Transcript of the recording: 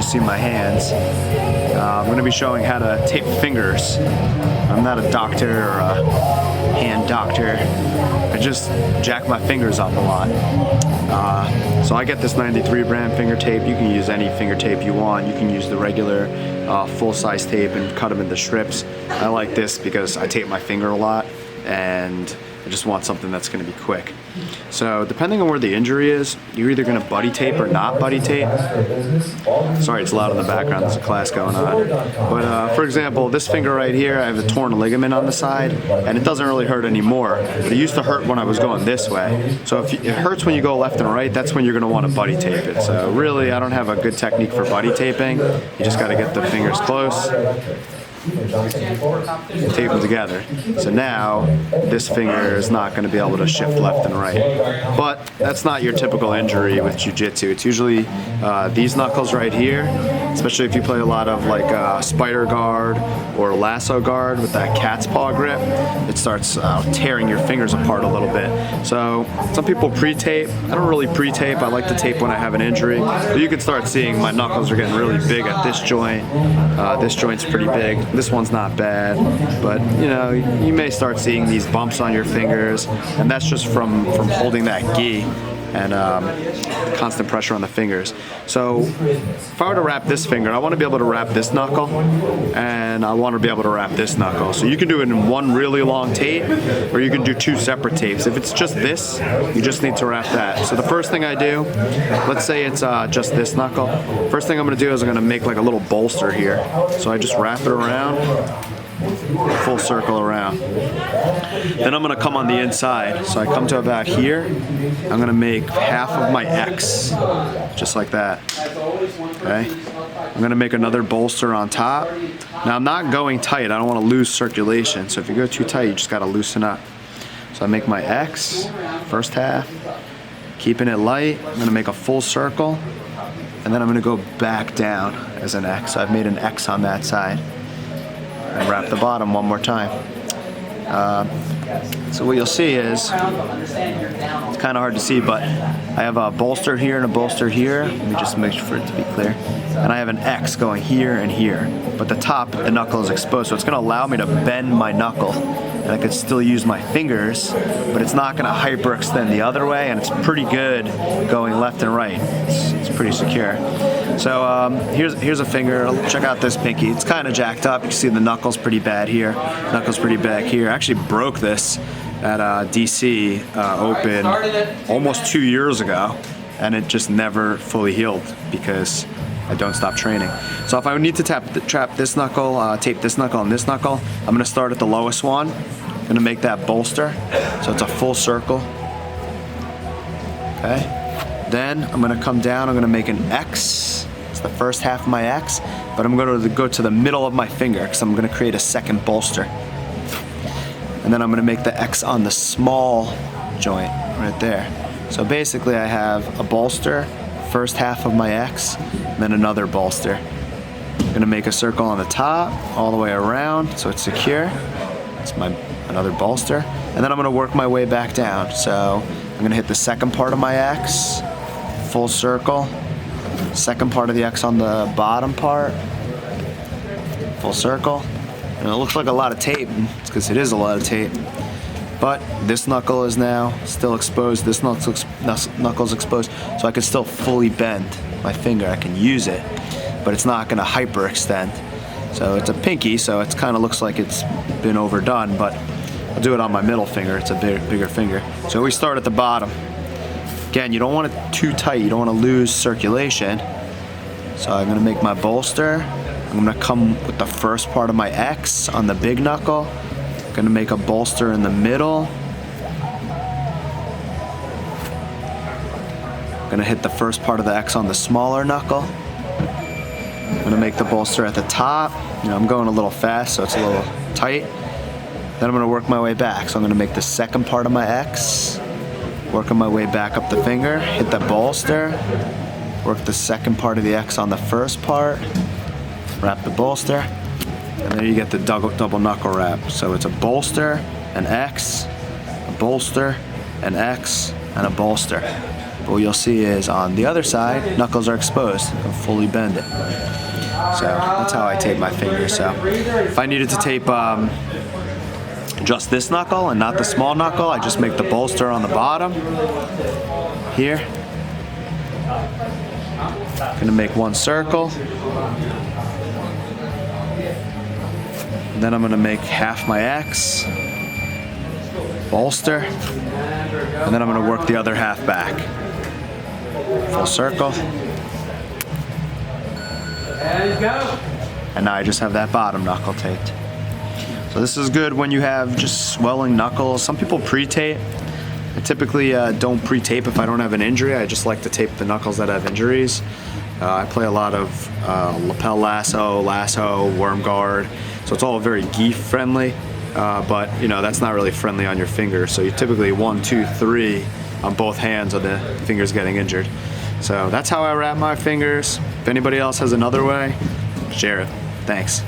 just see my hands. I'm going to be showing how to tape fingers. I'm not a doctor or a hand doctor. I just jack my fingers up a lot. So I get this 93 brand finger tape. You can use any finger tape you want. You can use the regular full-size tape and cut them into strips. I like this because I tape my finger a lot and I just want something that's going to be quick. So depending on where the injury is, you're either going to buddy tape or not buddy tape. Sorry, it's loud in the background. There's a class going on. But for example, this finger right here, I have a torn ligament on the side, and it doesn't really hurt anymore. It used to hurt when I was going this way. So if it hurts when you go left and right, that's when you're going to want to buddy tape it. So really, I don't have a good technique for buddy taping. You just got to get the fingers close. Tape them together. So now this finger is not going to be able to shift left and right. But that's not your typical injury with jiu-jitsu. It's usually these knuckles right here, especially if you play a lot of like spider guard or lasso guard with that cat's paw grip. It starts tearing your fingers apart a little bit. So some people pre-tape. I don't really pre-tape. I like to tape when I have an injury. But you can start seeing my knuckles are getting really big at this joint. This joint's pretty big. This one's not bad, but you know, you may start seeing these bumps on your fingers, and that's just from holding that gi and constant pressure on the fingers. So if I were to wrap this finger, I want to be able to wrap this knuckle, and I want to be able to wrap this knuckle. So you can do it in one really long tape, or you can do two separate tapes. If it's just this, you just need to wrap that. So the first thing I do, let's say it's just this knuckle. First thing I'm going to do is I'm going to make like a little bolster here. So I just wrap it around, full circle around. Then I'm going to come on the inside. So I come to about here. I'm going to make half of my X, just like that. Okay. I'm going to make another bolster on top. Now I'm not going tight. I don't want to lose circulation. So if you go too tight, you just got to loosen up. So I make my X, first half, keeping it light. I'm going to make a full circle, and then I'm going to go back down as an X. So I've made an X on that side. And wrap the bottom one more time. So what you'll see is, it's kind of hard to see, but I have a bolster here and a bolster here. Let me just make sure for it to be clear. And I have an X going here and here. But the top, the knuckle is exposed, so it's going to allow me to bend my knuckle. And I could still use my fingers, but it's not going to hyperextend the other way, and it's pretty good going left and right. It's pretty secure. So here's a finger. Check out this pinky. It's kind of jacked up. You can see the knuckle's pretty bad here. Knuckle's pretty bad here. I actually broke this at DC Open almost 2 years ago, and it just never fully healed because I don't stop training. So if I need to trap this knuckle, tape this knuckle and this knuckle, I'm going to start at the lowest one. I'm going to make that bolster, so it's a full circle. Okay. Then I'm going to come down, I'm going to make an X. It's the first half of my X, but I'm going to go to the middle of my finger because I'm going to create a second bolster. And then I'm going to make the X on the small joint right there. So basically I have a bolster, first half of my X, and then another bolster. I'm going to make a circle on the top, all the way around, so it's secure. It's another bolster. And then I'm going to work my way back down. So I'm going to hit the second part of my X, full circle, second part of the X on the bottom part, full circle. And it looks like a lot of tape, it's because it is a lot of tape. But this knuckle is now still exposed, this knuckle's exposed, so I can still fully bend my finger. I can use it, but it's not going to hyperextend. So it's a pinky, so it kind of looks like it's been overdone, but I'll do it on my middle finger. It's a bigger finger. So we start at the bottom. Again, you don't want it too tight. You don't want to lose circulation. So I'm going to make my bolster. I'm going to come with the first part of my X on the big knuckle. I'm going to make a bolster in the middle. I'm going to hit the first part of the X on the smaller knuckle. I'm going to make the bolster at the top. You know, I'm going a little fast, so it's a little tight. Then I'm going to work my way back. So I'm going to make the second part of my X. Working my way back up the finger, hit the bolster, work the second part of the X on the first part, wrap the bolster, and there you get the double knuckle wrap. So it's a bolster, an X, a bolster, an X, and a bolster. But what you'll see is on the other side, knuckles are exposed. I can fully bend it. So that's how I tape my fingers. So if I needed to tape just this knuckle and not the small knuckle, I just make the bolster on the bottom here. I'm gonna make one circle. And then I'm gonna make half my X, bolster, and then I'm gonna work the other half back. Full circle. And now I just have that bottom knuckle taped. So this is good when you have just swelling knuckles. Some people pre-tape. I typically don't pre-tape if I don't have an injury. I just like to tape the knuckles that have injuries. I play a lot of lapel lasso, worm guard. So it's all very gi friendly, but you know, that's not really friendly on your fingers. So you typically 1, 2, 3 on both hands of the fingers getting injured. So that's how I wrap my fingers. If anybody else has another way, share it. Thanks.